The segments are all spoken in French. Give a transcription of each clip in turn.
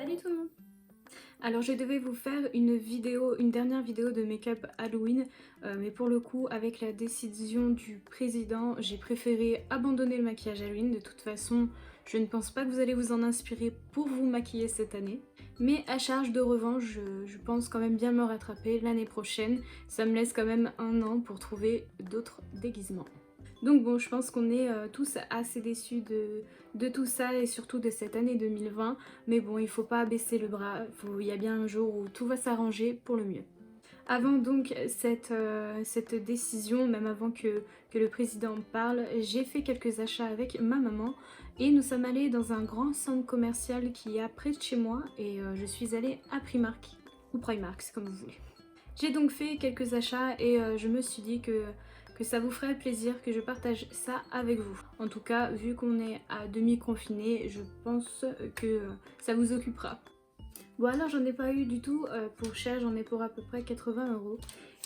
Salut tout le monde! Alors je devais vous faire une dernière vidéo de make-up Halloween, mais pour le coup avec la décision du président, j'ai préféré abandonner le maquillage Halloween. De toute façon, je ne pense pas que vous allez vous en inspirer pour vous maquiller cette année. Mais à charge de revanche, je pense quand même bien me rattraper l'année prochaine. Ça me laisse quand même un an pour trouver d'autres déguisements. Donc bon, je pense qu'on est tous assez déçus de tout ça et surtout de cette année 2020. Mais bon, il faut pas baisser le bras, il y a bien un jour où tout va s'arranger pour le mieux. Avant donc cette décision, même avant que le président parle, j'ai fait quelques achats avec ma maman et nous sommes allés dans un grand centre commercial qui est près de chez moi et je suis allée à Primark, ou Primark, c'est comme vous voulez. J'ai donc fait quelques achats et je me suis dit que ça vous ferait plaisir que je partage ça avec vous. En tout cas, vu qu'on est à demi-confiné, je pense que ça vous occupera. Bon alors j'en ai pas eu du tout pour cher, j'en ai pour à peu près 80 €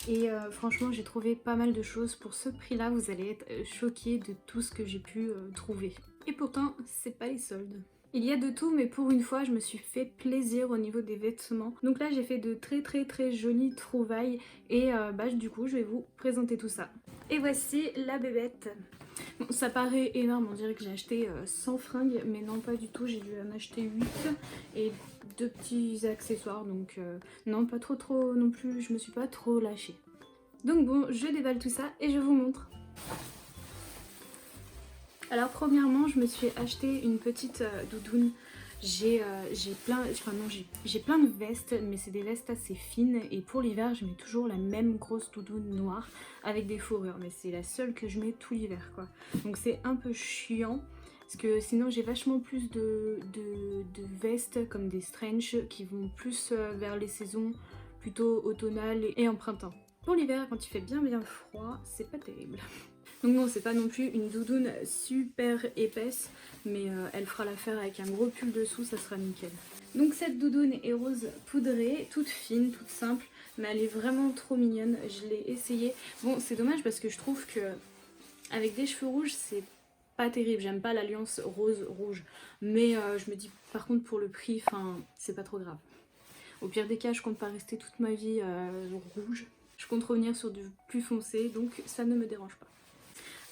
et franchement j'ai trouvé pas mal de choses. Pour ce prix là vous allez être choqués de tout ce que j'ai pu trouver. Et pourtant c'est pas les soldes. Il y a de tout, mais pour une fois je me suis fait plaisir au niveau des vêtements. Donc là j'ai fait de très jolies trouvailles et du coup je vais vous présenter tout ça. Et voici la bébête. Bon, ça paraît énorme, on dirait que j'ai acheté 100 fringues, mais non pas du tout, j'ai dû en acheter 8 et 2 petits accessoires, donc non pas trop non plus, je me suis pas trop lâchée. Donc bon, je déballe tout ça et je vous montre. Alors premièrement, je me suis acheté une petite doudoune. J'ai plein de vestes, mais c'est des vestes assez fines et pour l'hiver je mets toujours la même grosse doudoune noire avec des fourrures, mais c'est la seule que je mets tout l'hiver quoi. Donc c'est un peu chiant parce que sinon j'ai vachement plus de vestes comme des Strange qui vont plus vers les saisons plutôt automnales et en printemps. Pour l'hiver, quand il fait bien froid, c'est pas terrible. Donc non, c'est pas non plus une doudoune super épaisse, mais elle fera l'affaire avec un gros pull dessous, ça sera nickel. Donc cette doudoune est rose poudrée, toute fine, toute simple, mais elle est vraiment trop mignonne, je l'ai essayée. Bon, c'est dommage parce que je trouve que avec des cheveux rouges, c'est pas terrible, j'aime pas l'alliance rose-rouge, mais je me dis par contre pour le prix, c'est pas trop grave. Au pire des cas, je compte pas rester toute ma vie rouge, je compte revenir sur du plus foncé, donc ça ne me dérange pas.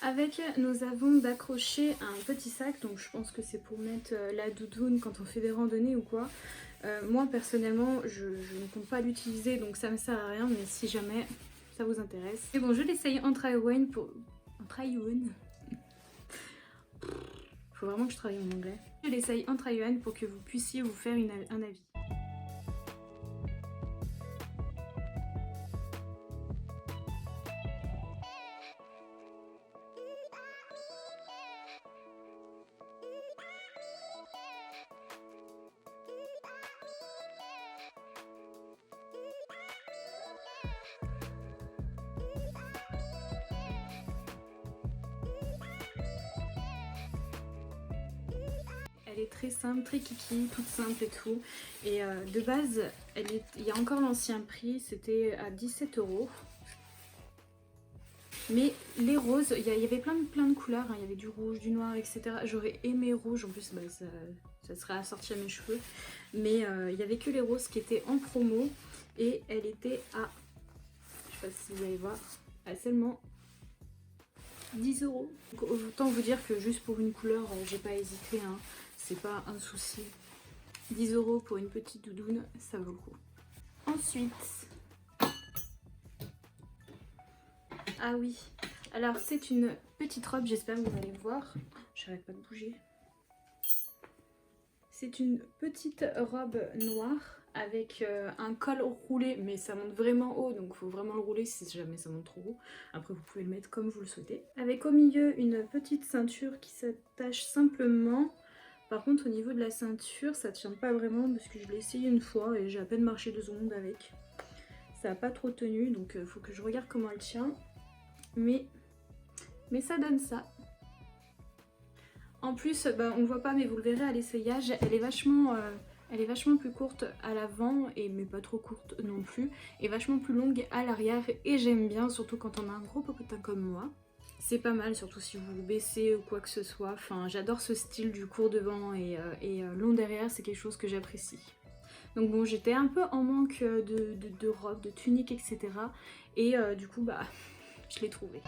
Avec, nous avons d'accrocher un petit sac, donc je pense que c'est pour mettre la doudoune quand on fait des randonnées ou quoi. Moi personnellement, je ne compte pas l'utiliser, donc ça me sert à rien, mais si jamais ça vous intéresse. Et bon, je l'essaye en try-on pour... En try-on. Faut vraiment que je travaille en anglais. Je l'essaye en try-on pour que vous puissiez vous faire un avis. Elle est très simple, très kiki, toute simple et tout. Et de base, il y a encore l'ancien prix, c'était à 17 €. Mais les roses, il y avait plein de couleurs, hein. Il y avait du rouge, du noir, etc. J'aurais aimé rouge, en plus ça serait assorti à mes cheveux. Mais il n'y avait que les roses qui étaient en promo. Et elle était à, je sais pas si vous allez voir, à seulement 10 €. Donc, autant vous dire que juste pour une couleur, j'ai pas hésité, hein. C'est pas un souci. 10 € pour une petite doudoune, ça vaut le coup. Ensuite, ah oui, alors c'est une petite robe, j'espère que vous allez voir. J'arrête pas de bouger. C'est une petite robe noire avec un col roulé, mais ça monte vraiment haut, donc il faut vraiment le rouler si jamais ça monte trop haut. Après vous pouvez le mettre comme vous le souhaitez. Avec au milieu une petite ceinture qui s'attache simplement. Par contre au niveau de la ceinture ça tient pas vraiment parce que je l'ai essayé une fois et j'ai à peine marché 2 secondes avec. Ça n'a pas trop tenu, donc il faut que je regarde comment elle tient. Mais ça donne ça. En plus, on voit pas mais vous le verrez à l'essayage, elle est vachement plus courte à l'avant, mais pas trop courte non plus, et vachement plus longue à l'arrière, et j'aime bien, surtout quand on a un gros popotin comme moi. C'est pas mal, surtout si vous vous baissez ou quoi que ce soit. Enfin, j'adore ce style du court devant et long derrière, c'est quelque chose que j'apprécie. Donc bon, j'étais un peu en manque de robes, de tuniques, etc. Et du coup, bah, je l'ai trouvé.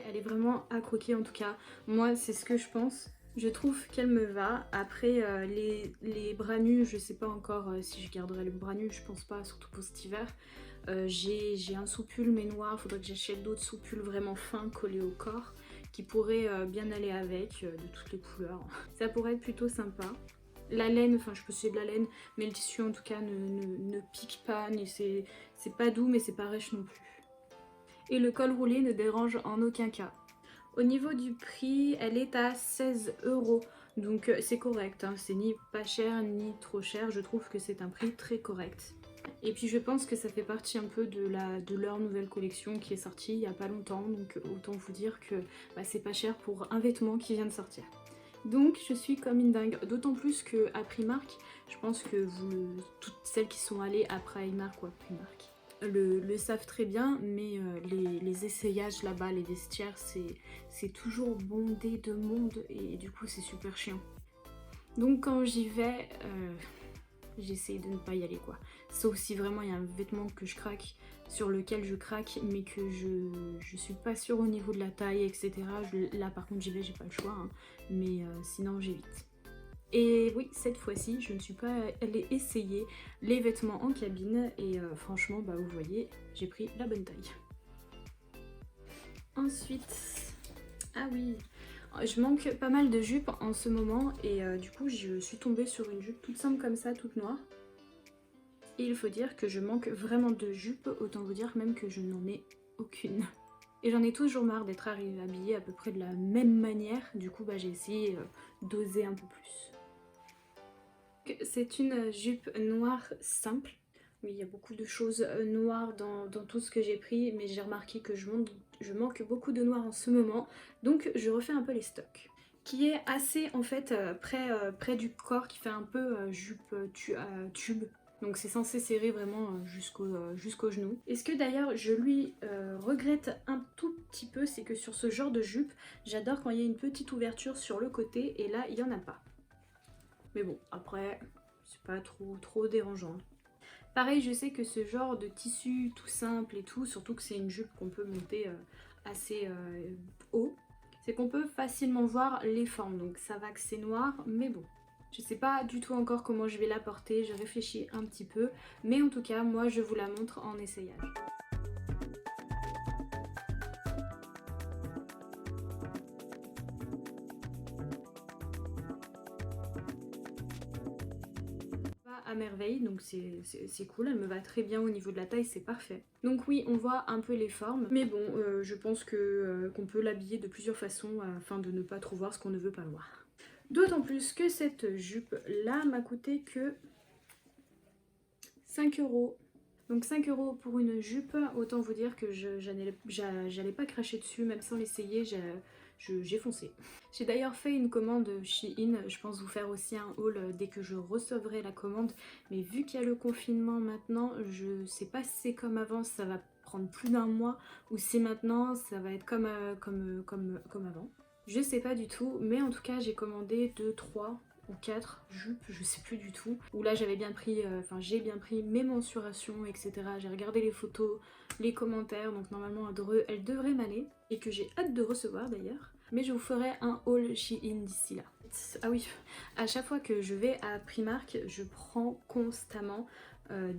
Elle est vraiment à croquer en tout cas. Moi, c'est ce que je pense. Je trouve qu'elle me va. Après, les bras nus, je sais pas encore si je garderai les bras nus, je pense pas, surtout pour cet hiver. J'ai un sous-pull mais noir, faudrait que j'achète d'autres sous-pulls vraiment fins collés au corps qui pourraient bien aller avec, de toutes les couleurs. Ça pourrait être plutôt sympa. La laine, enfin je peux essayer de la laine, mais le tissu en tout cas ne pique pas, c'est pas doux mais c'est pas rêche non plus. Et le col roulé ne dérange en aucun cas. Au niveau du prix, elle est à 16 €, donc c'est correct, hein. C'est ni pas cher ni trop cher, je trouve que c'est un prix très correct. Et puis je pense que ça fait partie un peu de leur nouvelle collection qui est sortie il y a pas longtemps, donc autant vous dire que bah, c'est pas cher pour un vêtement qui vient de sortir. Donc je suis comme une dingue, d'autant plus qu'à Primark, je pense que toutes celles qui sont allées à Primark ou à Primark le savent très bien, mais les essayages là-bas, les vestiaires, c'est toujours bondé de monde et du coup c'est super chiant. Donc quand j'y vais, j'essaie de ne pas y aller quoi. Sauf si vraiment il y a un vêtement que je craque, sur lequel je craque, mais que je suis pas sûre au niveau de la taille, etc. Là par contre j'y vais, j'ai pas le choix, hein, mais sinon j'évite. Et oui, cette fois-ci, je ne suis pas allée essayer les vêtements en cabine et franchement, bah vous voyez, j'ai pris la bonne taille. Ensuite, ah oui, je manque pas mal de jupes en ce moment et du coup, je suis tombée sur une jupe toute simple comme ça, toute noire. Et il faut dire que je manque vraiment de jupes, autant vous dire même que je n'en ai aucune. Et j'en ai toujours marre d'être habillée à peu près de la même manière, du coup bah, j'ai essayé d'oser un peu plus. C'est une jupe noire simple. Oui, il y a beaucoup de choses noires dans tout ce que j'ai pris, mais j'ai remarqué que je manque beaucoup de noir en ce moment, donc je refais un peu les stocks. Qui est assez en fait près du corps, qui fait un peu jupe tube. Donc c'est censé serrer vraiment jusqu'au genou. Et ce que d'ailleurs je lui regrette un tout petit peu, c'est que sur ce genre de jupe, j'adore quand il y a une petite ouverture sur le côté, et là il n'y en a pas. Mais bon, après, c'est pas trop dérangeant. Pareil, je sais que ce genre de tissu tout simple et tout, surtout que c'est une jupe qu'on peut monter assez haut, c'est qu'on peut facilement voir les formes. Donc ça va que c'est noir, mais bon. Je sais pas du tout encore comment je vais la porter, je réfléchis un petit peu. Mais en tout cas, moi je vous la montre en essayage. À merveille, donc c'est cool, elle me va très bien au niveau de la taille, c'est parfait. Donc oui, on voit un peu les formes, mais bon, je pense qu'on peut l'habiller de plusieurs façons afin de ne pas trop voir ce qu'on ne veut pas voir. D'autant plus que cette jupe là m'a coûté que 5 €. Donc 5 € pour une jupe, autant vous dire que j'allais pas cracher dessus, même sans l'essayer, j'ai foncé. J'ai d'ailleurs fait une commande Shein, je pense vous faire aussi un haul dès que je recevrai la commande, mais vu qu'il y a le confinement maintenant, je sais pas si c'est comme avant, ça va prendre plus d'un mois, ou si maintenant ça va être comme avant. Je sais pas du tout, mais en tout cas j'ai commandé 2, 3 ou 4 jupes, je sais plus du tout, où là j'avais bien pris, j'ai bien pris mes mensurations, etc. J'ai regardé les photos, les commentaires, donc normalement elle devrait m'aller, et que j'ai hâte de recevoir d'ailleurs. Mais je vous ferai un haul Shein d'ici là. Ah oui, à chaque fois que je vais à Primark, je prends constamment un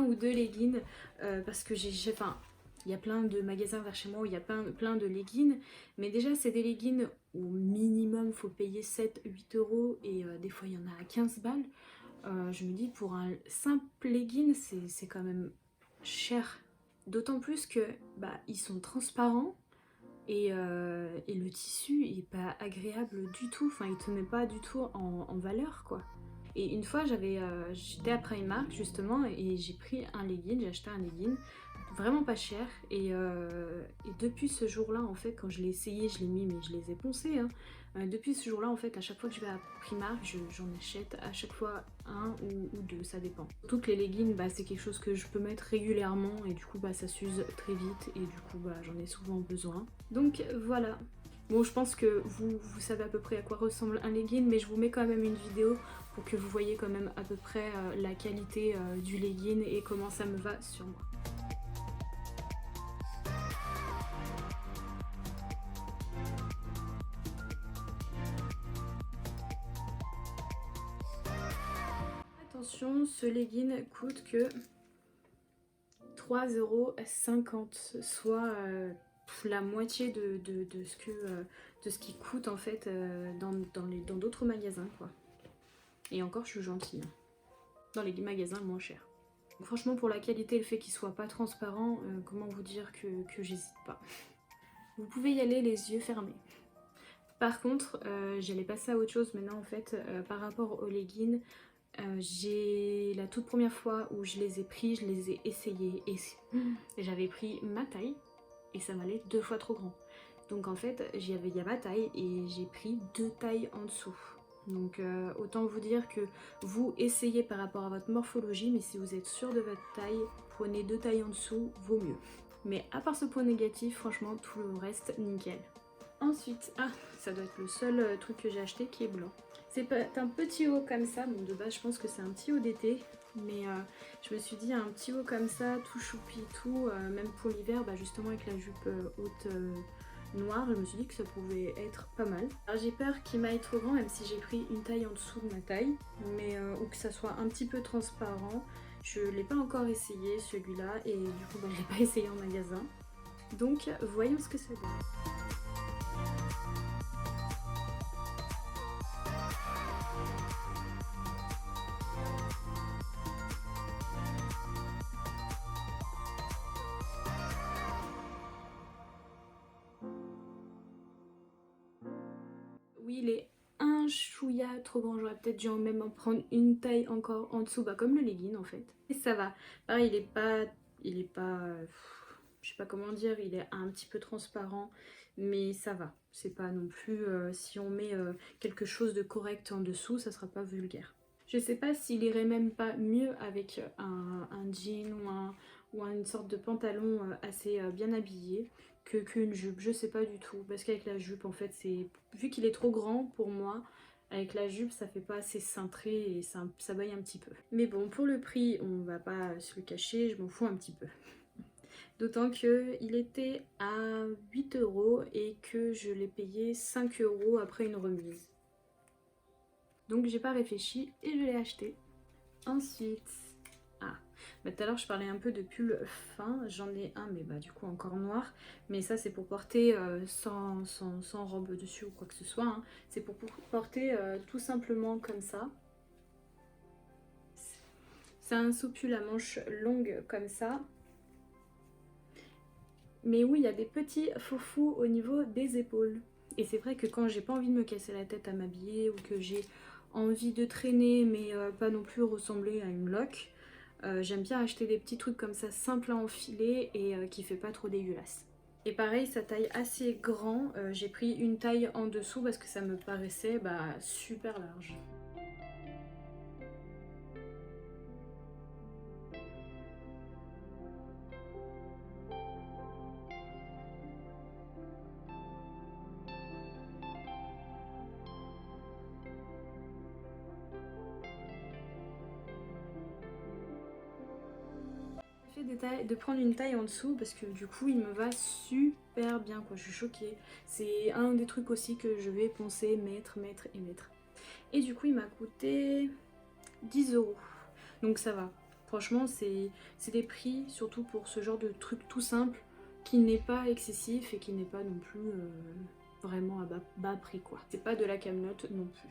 ou deux leggings, parce que il y a plein de magasins vers chez moi où il y a plein de leggings, mais déjà c'est des leggings au minimum faut payer 7-8 € et des fois il y en a à 15 balles. Je me dis pour un simple legging c'est quand même cher. D'autant plus que bah, ils sont transparents et le tissu est pas agréable du tout, enfin il te met pas du tout en valeur quoi. Et une fois j'étais à Primark justement et j'ai pris un legging, j'ai acheté un legging vraiment pas cher et depuis ce jour-là en fait quand je l'ai essayé je l'ai mis mais je les ai poncés hein. Depuis ce jour-là en fait à chaque fois que je vais à Primark j'en achète à chaque fois un ou deux, ça dépend. Surtout que les leggings bah, c'est quelque chose que je peux mettre régulièrement et du coup bah, ça s'use très vite et du coup bah, j'en ai souvent besoin. Donc voilà. Bon je pense que vous savez à peu près à quoi ressemble un legging mais je vous mets quand même une vidéo pour que vous voyez quand même à peu près la qualité du legging et comment ça me va sur moi. Attention, ce legging coûte que 3,50 €, soit la moitié de ce qui coûte en fait dans d'autres magasins quoi. Et encore je suis gentille, hein. Dans les magasins moins chers. Donc, franchement pour la qualité, le fait qu'il soit pas transparent, comment vous dire que j'hésite pas. Vous pouvez y aller les yeux fermés. Par contre, j'allais passer à autre chose maintenant en fait, par rapport aux leggings. J'ai la toute première fois où je les ai pris, je les ai essayés et j'avais pris ma taille et ça m'allait 2 fois trop grand. Donc en fait, il y a ma taille et j'ai pris 2 tailles en dessous. Donc autant vous dire que vous essayez par rapport à votre morphologie, mais si vous êtes sûr de votre taille, prenez 2 tailles en dessous, vaut mieux. Mais à part ce point négatif, franchement, tout le reste, nickel. Ensuite, ah, ça doit être le seul truc que j'ai acheté qui est blanc. C'est un petit haut comme ça, bon de base je pense que c'est un petit haut d'été, mais je me suis dit un petit haut comme ça, tout choupi, tout, même pour l'hiver, bah, justement avec la jupe haute noire, je me suis dit que ça pouvait être pas mal. Alors j'ai peur qu'il m'aille trop grand, même si j'ai pris une taille en dessous de ma taille, mais ou que ça soit un petit peu transparent. Je l'ai pas encore essayé celui-là, et du coup bah, je l'ai pas essayé en magasin. Donc voyons ce que ça donne. Oui, il est un chouïa trop grand, j'aurais peut-être dû même en prendre une taille encore en dessous, bah comme le legging en fait. Et ça va. Pareil, il est pas, je sais pas comment dire, il est un petit peu transparent, mais ça va. C'est pas non plus, si on met quelque chose de correct en dessous, ça sera pas vulgaire. Je sais pas s'il irait même pas mieux avec un jean ou une sorte de pantalon assez bien habillé qu'une jupe, je sais pas du tout, parce qu'avec la jupe en fait c'est, vu qu'il est trop grand pour moi, avec la jupe ça fait pas assez cintré et ça baille un petit peu. Mais bon, pour le prix on va pas se le cacher, je m'en fous un petit peu. D'autant que il était à 8 € et que je l'ai payé 5 € après une remise. Donc j'ai pas réfléchi et je l'ai acheté. Ensuite, ah, bah, tout à l'heure je parlais un peu de pull fin, j'en ai un mais bah du coup encore noir, mais ça c'est pour porter sans robe dessus ou quoi que ce soit, hein. C'est pour porter tout simplement comme ça. C'est un sous-pull à manches longues comme ça. Mais oui, il y a des petits faux-fous au niveau des épaules. Et c'est vrai que quand j'ai pas envie de me casser la tête à m'habiller ou que j'ai envie de traîner mais pas non plus ressembler à une loque, j'aime bien acheter des petits trucs comme ça simples à enfiler et qui fait pas trop dégueulasse. Et pareil, sa taille assez grand, j'ai pris une taille en dessous parce que ça me paraissait bah, super large. De prendre une taille en dessous parce que du coup il me va super bien quoi, je suis choquée. C'est un des trucs aussi que je vais poncer, mettre. Et du coup il m'a coûté 10 €. Donc ça va. Franchement c'est des prix surtout pour ce genre de truc tout simple qui n'est pas excessif et qui n'est pas non plus vraiment à bas prix quoi. C'est pas de la camelote non plus.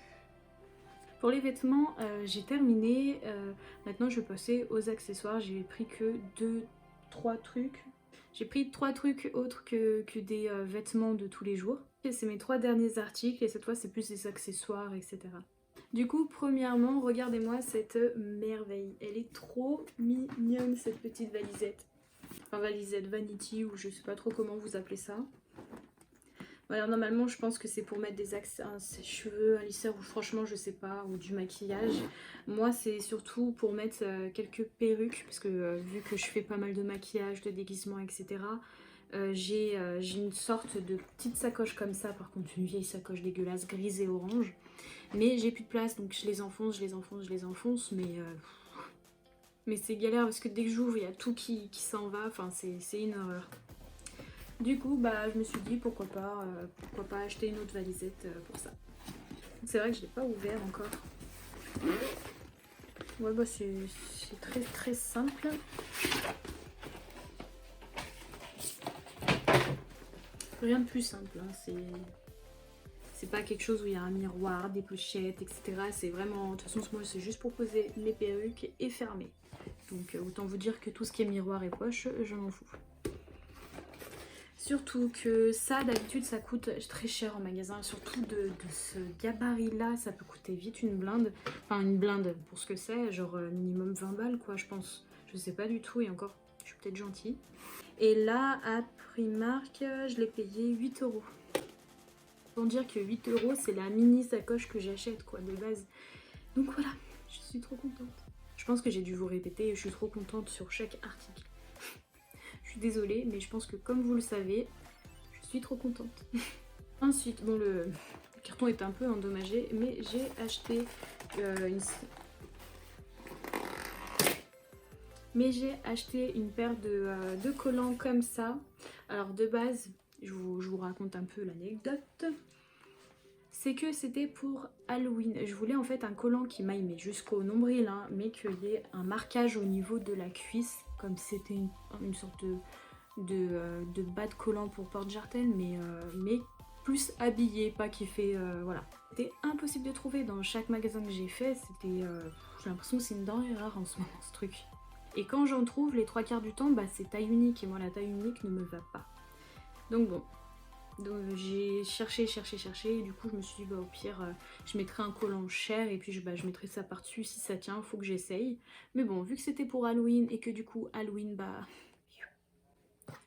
Pour les vêtements, j'ai terminé. Maintenant, je vais passer aux accessoires. J'ai pris que 3 trucs. J'ai pris 3 trucs autres que des vêtements de tous les jours. C'est mes 3 derniers articles et cette fois, c'est plus des accessoires, etc. Du coup, premièrement, regardez-moi cette merveille. Elle est trop mignonne, cette petite valisette. Enfin, valisette vanity ou je sais pas trop comment vous appelez ça. Alors normalement je pense que c'est pour mettre des cheveux, un lisseur ou franchement je sais pas, ou du maquillage. Moi c'est surtout pour mettre quelques perruques parce que vu que je fais pas mal de maquillage, de déguisement etc. J'ai une sorte de petite sacoche comme ça, par contre une vieille sacoche dégueulasse grise et orange. Mais j'ai plus de place donc je les enfonce, mais c'est galère parce que dès que j'ouvre il y a tout qui s'en va, enfin c'est une horreur. Du coup, bah, je me suis dit pourquoi pas acheter une autre valisette pour ça. C'est vrai que je l'ai pas ouvert encore. Ouais, bah c'est très très simple. Rien de plus simple, hein. C'est pas quelque chose où il y a un miroir, des pochettes, etc. C'est vraiment, de toute façon moi c'est juste pour poser les perruques et fermer. Donc autant vous dire que tout ce qui est miroir et poche, je m'en fous. Surtout que ça, d'habitude, ça coûte très cher en magasin. Surtout de ce gabarit-là, ça peut coûter vite une blinde. Enfin, une blinde pour ce que c'est, genre minimum 20 balles, quoi, je pense. Je sais pas du tout, et encore, je suis peut-être gentille. Et là, à Primark, je l'ai payé 8 €. Pour dire que 8 €, c'est la mini sacoche que j'achète, quoi, de base. Donc voilà, je suis trop contente. Je pense que j'ai dû vous répéter, je suis trop contente sur chaque article. Je suis désolée, mais je pense que comme vous le savez, je suis trop contente. Ensuite, bon, le carton est un peu endommagé, mais j'ai acheté une paire de collants comme ça. Alors de base, je vous raconte un peu l'anecdote. C'est que c'était pour Halloween. Je voulais en fait un collant qui m'aille mais jusqu'au nombril, hein, mais qu'il y ait un marquage au niveau de la cuisse, comme si c'était une sorte de bas de collant pour porte-jartel, mais plus habillé, pas qui fait... voilà. C'était impossible de trouver dans chaque magasin que j'ai fait, c'était... j'ai l'impression que c'est une denrée rare en ce moment, ce truc. Et quand j'en trouve, les 3/4 du temps, bah, c'est taille unique, et moi la taille unique ne me va pas. Donc bon, j'ai cherché, et du coup je me suis dit bah au pire je mettrai un collant cher et puis je mettrai ça par dessus si ça tient, faut que j'essaye. Mais bon, vu que c'était pour Halloween et que du coup Halloween bah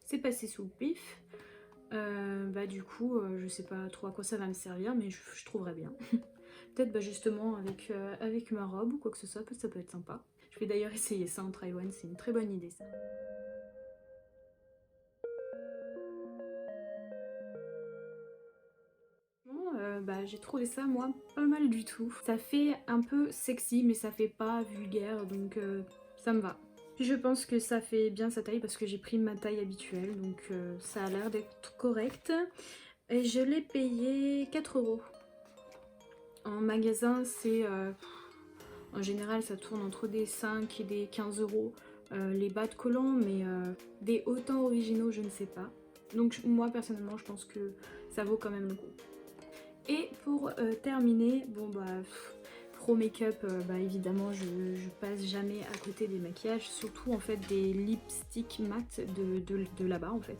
c'est passé sous le pif, bah du coup je sais pas trop à quoi ça va me servir mais je trouverai bien. Peut-être bah justement avec ma robe ou quoi que ce soit, ça peut être sympa. Je vais d'ailleurs essayer ça en try-on, c'est une très bonne idée ça. Bah, j'ai trouvé ça moi pas mal du tout. Ça fait un peu sexy mais ça fait pas vulgaire donc ça me va. Puis je pense que ça fait bien sa taille parce que j'ai pris ma taille habituelle donc ça a l'air d'être correct. Et je l'ai payé 4 €. En magasin c'est... en général ça tourne entre des 5 et des 15 € les bas de collants mais des autant originaux je ne sais pas. Donc moi personnellement je pense que ça vaut quand même le coup. Et pour terminer, bon bah pro make-up, bah évidemment je passe jamais à côté des maquillages, surtout en fait des lipsticks mat de là-bas en fait.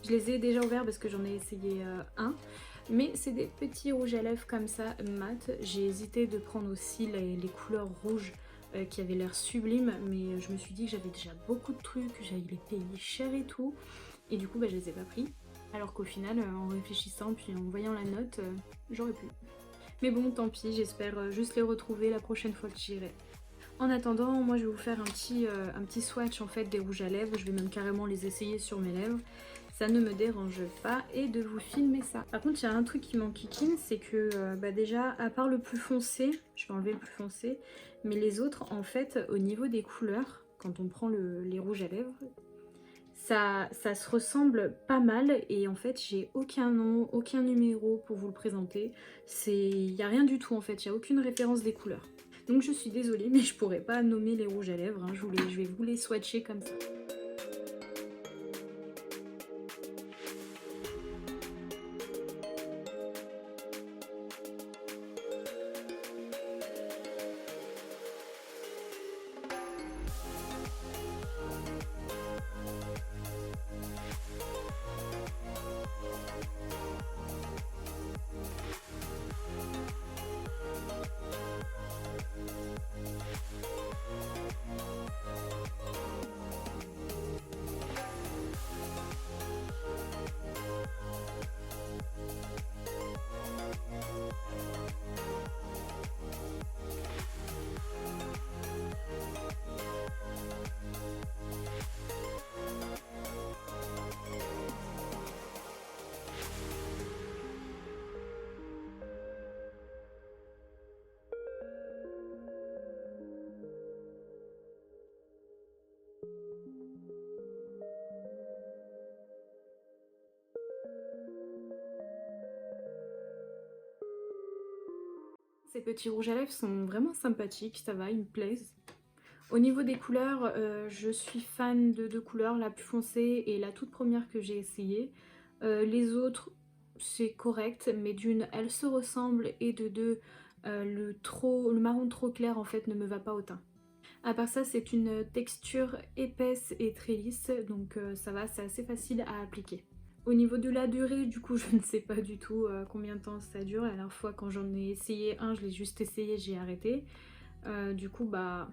Je les ai déjà ouverts parce que j'en ai essayé un, mais c'est des petits rouges à lèvres comme ça mat. J'ai hésité de prendre aussi les couleurs rouges qui avaient l'air sublimes, mais je me suis dit que j'avais déjà beaucoup de trucs, j'allais les payer cher et tout, et du coup bah je les ai pas pris. Alors qu'au final, en réfléchissant puis en voyant la note, j'aurais pu. Mais bon, tant pis, j'espère juste les retrouver la prochaine fois que j'irai. En attendant, moi je vais vous faire un petit swatch en fait des rouges à lèvres. Je vais même carrément les essayer sur mes lèvres. Ça ne me dérange pas et de vous filmer ça. Par contre, il y a un truc qui m'enquiquine, c'est que bah déjà, à part le plus foncé, je vais enlever le plus foncé, mais les autres, en fait, au niveau des couleurs, quand on prend les rouges à lèvres, ça se ressemble pas mal et en fait j'ai aucun nom, aucun numéro pour vous le présenter. Il n'y a rien du tout en fait, il n'y a aucune référence des couleurs. Donc je suis désolée mais je pourrais pas nommer les rouges à lèvres, hein. Je vais vous les swatcher comme ça. Ces petits rouges à lèvres sont vraiment sympathiques, ça va, ils me plaisent. Au niveau des couleurs, je suis fan de deux couleurs, la plus foncée et la toute première que j'ai essayée. Les autres, c'est correct, mais d'une, elles se ressemblent et de deux, le marron trop clair en fait ne me va pas au teint. À part ça, c'est une texture épaisse et très lisse, donc ça va, c'est assez facile à appliquer. Au niveau de la durée, du coup, je ne sais pas du tout combien de temps ça dure. La dernière fois, quand j'en ai essayé un, je l'ai juste essayé, j'ai arrêté. Du coup, bah,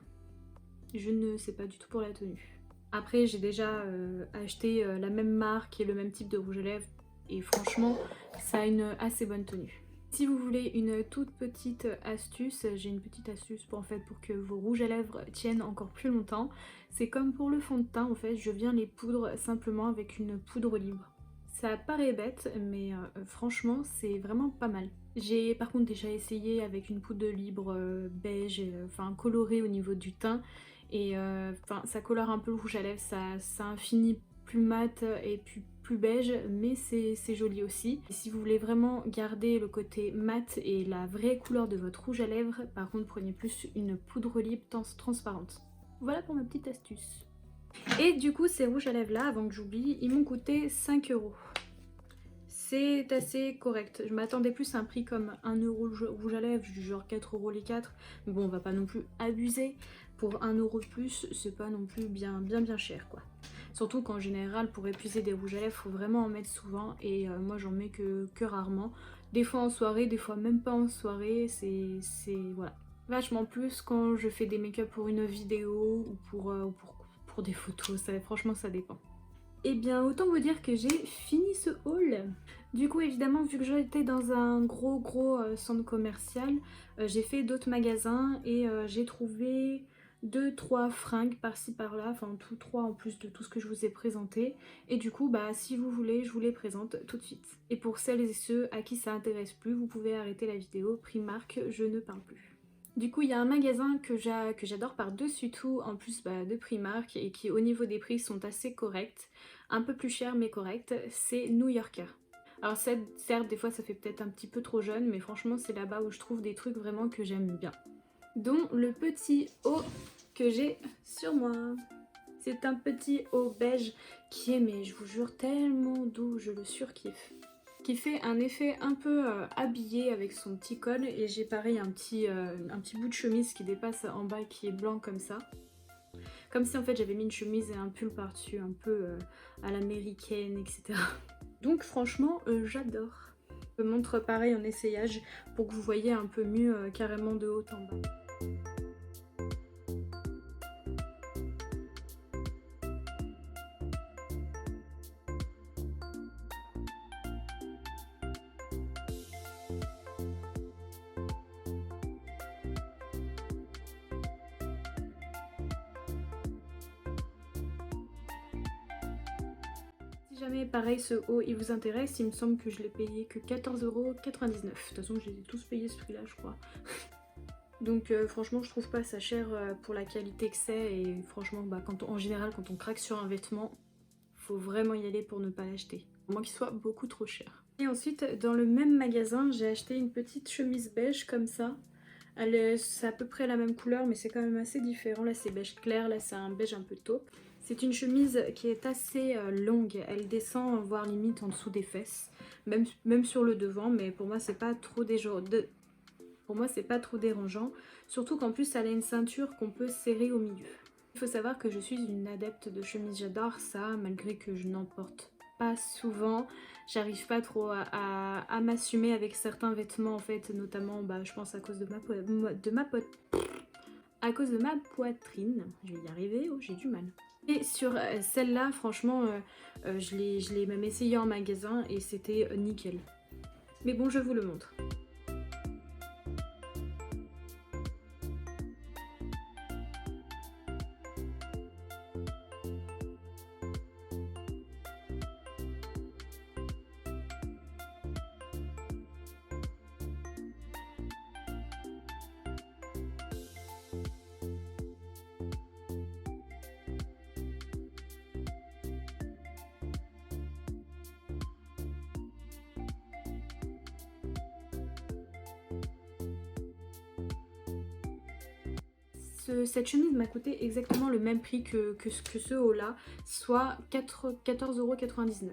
je ne sais pas du tout pour la tenue. Après, j'ai déjà acheté la même marque et le même type de rouge à lèvres, et franchement, ça a une assez bonne tenue. Si vous voulez une toute petite astuce, j'ai une petite astuce pour que vos rouges à lèvres tiennent encore plus longtemps. C'est comme pour le fond de teint, en fait, je viens les poudre simplement avec une poudre libre. Ça paraît bête, mais franchement, c'est vraiment pas mal. J'ai par contre déjà essayé avec une poudre libre beige, enfin colorée au niveau du teint, et ça colore un peu le rouge à lèvres, ça a un fini plus mat et plus beige, mais c'est joli aussi. Et si vous voulez vraiment garder le côté mat et la vraie couleur de votre rouge à lèvres, par contre prenez plus une poudre libre transparente. Voilà pour ma petite astuce. Et du coup ces rouges à lèvres là, avant que j'oublie, ils m'ont coûté 5 €. C'est assez correct. Je m'attendais plus à un prix comme 1 € rouge à lèvres, du genre 4 € les 4. Mais bon, on va pas non plus abuser. Pour 1 € de plus, c'est pas non plus bien cher quoi. Surtout qu'en général, pour épuiser des rouges à lèvres, faut vraiment en mettre souvent. Et moi j'en mets que rarement. Des fois en soirée, des fois même pas en soirée. C'est voilà. Vachement plus quand je fais des make-up pour une vidéo ou pour des photos. Franchement, ça dépend. Et bien, autant vous dire que j'ai fini ce haul. Du coup, évidemment, vu que j'étais dans un gros centre commercial, j'ai fait d'autres magasins et j'ai trouvé 2-3 fringues par-ci par-là, enfin tout 3 en plus de tout ce que je vous ai présenté. Et du coup, bah si vous voulez, je vous les présente tout de suite. Et pour celles et ceux à qui ça intéresse plus, vous pouvez arrêter la vidéo. Primark, je ne parle plus. Du coup, il y a un magasin que j'adore par-dessus tout, en plus de Primark, et qui au niveau des prix sont assez corrects. Un peu plus cher mais correct, c'est New Yorker. Alors certes, des fois ça fait peut-être un petit peu trop jeune, mais franchement c'est là-bas où je trouve des trucs vraiment que j'aime bien. Dont le petit haut que j'ai sur moi. C'est un petit haut beige qui est, mais je vous jure, tellement doux, je le surkiffe. Qui fait un effet un peu habillé avec son petit col, et j'ai pareil un petit bout de chemise qui dépasse en bas qui est blanc comme ça. Comme si en fait j'avais mis une chemise et un pull par-dessus, un peu à l'américaine, etc. Donc franchement, j'adore. Je montre pareil en essayage pour que vous voyez un peu mieux carrément de haut en bas. Si jamais pareil ce haut il vous intéresse, il me semble que je l'ai payé que 14,99 €. De toute façon je les ai tous payés ce prix là je crois. Donc franchement je trouve pas ça cher pour la qualité que c'est, et franchement en général quand on craque sur un vêtement, faut vraiment y aller pour ne pas l'acheter. À moins qu'il soit beaucoup trop cher. Et ensuite dans le même magasin j'ai acheté une petite chemise beige comme ça. C'est à peu près la même couleur mais c'est quand même assez différent. Là c'est beige clair, là c'est un beige un peu taupe. C'est une chemise qui est assez longue, elle descend voire limite en dessous des fesses, même sur le devant, mais pour moi c'est pas trop dérangeant, surtout qu'en plus elle a une ceinture qu'on peut serrer au milieu. Il faut savoir que je suis une adepte de chemise, j'adore ça, malgré que je n'en porte pas souvent. J'arrive pas trop à m'assumer avec certains vêtements en fait, notamment je pense à cause de ma poitrine. Je vais y arriver, oh j'ai du mal. Et sur celle-là, franchement, je l'ai même essayé en magasin et c'était nickel. Mais bon, je vous le montre. cette chemise m'a coûté exactement le même prix que ce haut là, soit 14,99 €.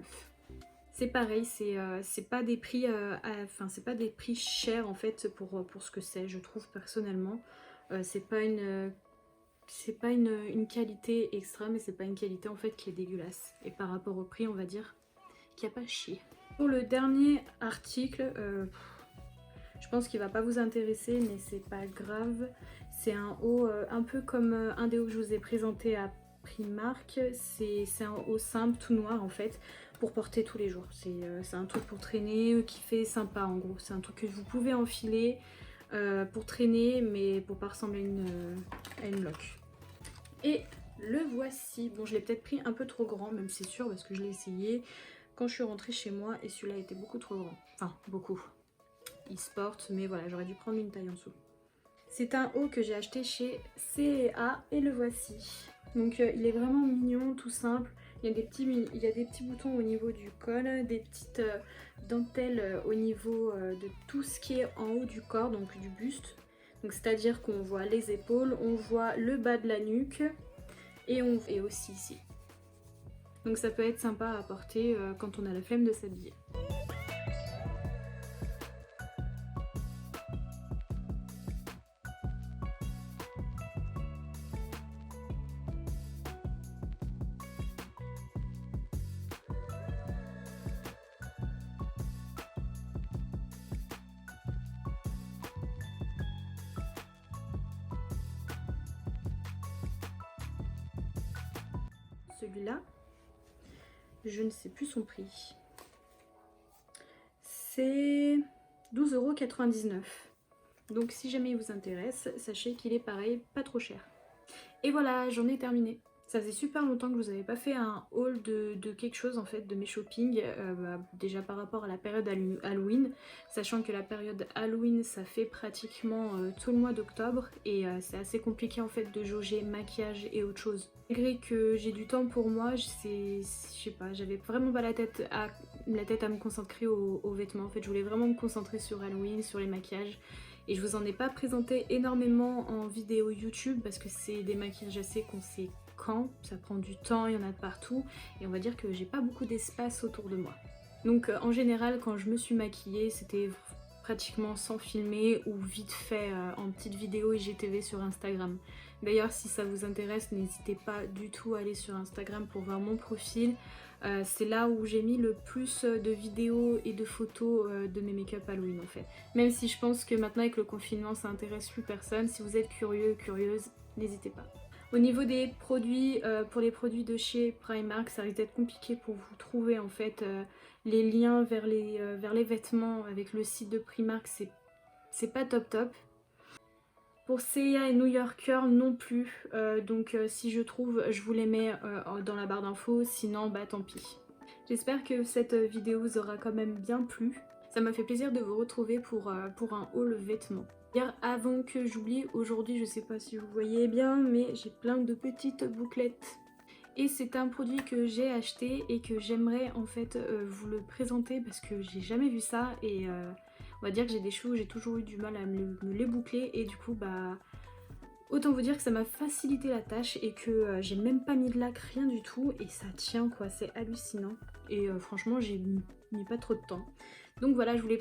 C'est pareil, c'est pas des prix, enfin c'est pas des prix chers en fait pour ce que c'est, je trouve personnellement. C'est pas une qualité extra, mais c'est pas une qualité en fait qui est dégueulasse. Et par rapport au prix, on va dire qu'il n'y a pas chier. Pour le dernier article, je pense qu'il va pas vous intéresser, mais c'est pas grave. C'est un haut un peu comme un des hauts que je vous ai présenté à Primark. C'est un haut simple, tout noir en fait, pour porter tous les jours. C'est un truc pour traîner qui fait sympa en gros. C'est un truc que vous pouvez enfiler pour traîner, mais pour pas ressembler à une loque. Et le voici. Bon, je l'ai peut-être pris un peu trop grand, même c'est sûr, parce que je l'ai essayé quand je suis rentrée chez moi et celui-là était beaucoup trop grand. Enfin, beaucoup. Il se porte, mais voilà, j'aurais dû prendre une taille en dessous. C'est un haut que j'ai acheté chez C&A et le voici. Donc il est vraiment mignon, tout simple. Il y a des petits boutons au niveau du col, des petites dentelles au niveau de tout ce qui est en haut du corps, donc du buste. Donc c'est-à-dire qu'on voit les épaules, on voit le bas de la nuque et aussi ici. Donc ça peut être sympa à porter quand on a la flemme de s'habiller. Celui-là, je ne sais plus son prix. C'est 12,99 €. Donc si jamais il vous intéresse, sachez qu'il est pareil, pas trop cher. Et voilà, j'en ai terminé. Ça faisait super longtemps que je vous avais pas fait un haul de quelque chose en fait, de mes shopping, déjà par rapport à la période Halloween, sachant que la période Halloween ça fait pratiquement tout le mois d'octobre et c'est assez compliqué en fait de jauger maquillage et autre chose. Malgré que j'ai du temps pour moi, je sais pas, j'avais vraiment pas la tête à me concentrer aux vêtements, en fait je voulais vraiment me concentrer sur Halloween, sur les maquillages. Et je vous en ai pas présenté énormément en vidéo YouTube parce que c'est des maquillages assez conséquents, ça prend du temps, il y en a de partout et on va dire que j'ai pas beaucoup d'espace autour de moi. Donc en général quand je me suis maquillée c'était pratiquement sans filmer ou vite fait en petite vidéo IGTV sur Instagram. D'ailleurs si ça vous intéresse n'hésitez pas du tout à aller sur Instagram pour voir mon profil. C'est là où j'ai mis le plus de vidéos et de photos de mes make-up Halloween en fait. Même si je pense que maintenant avec le confinement ça intéresse plus personne, si vous êtes curieux, curieuse, n'hésitez pas. Au niveau des produits, pour les produits de chez Primark, ça risque d'être compliqué pour vous trouver en fait les liens vers les vêtements avec le site de Primark, c'est pas top top. Pour C&A et New Yorker non plus, donc si je trouve je vous les mets dans la barre d'infos, sinon bah tant pis. J'espère que cette vidéo vous aura quand même bien plu. Ça m'a fait plaisir de vous retrouver pour un haul vêtements. D'ailleurs avant que j'oublie, aujourd'hui je sais pas si vous voyez bien mais j'ai plein de petites bouclettes. Et c'est un produit que j'ai acheté et que j'aimerais en fait vous le présenter parce que j'ai jamais vu ça et on va dire que j'ai des cheveux où j'ai toujours eu du mal à me les boucler et du coup bah autant vous dire que ça m'a facilité la tâche et que j'ai même pas mis de lac, rien du tout et ça tient quoi, c'est hallucinant et franchement j'ai mis pas trop de temps. Donc voilà, je voulais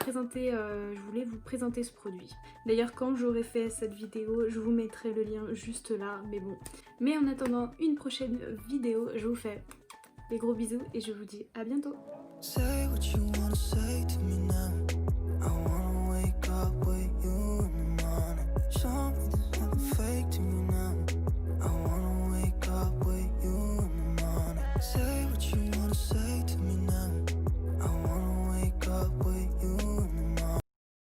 vous présenter ce produit. D'ailleurs quand j'aurai fait cette vidéo, je vous mettrai le lien juste là, mais bon. Mais en attendant une prochaine vidéo, je vous fais des gros bisous et je vous dis à bientôt. Say what you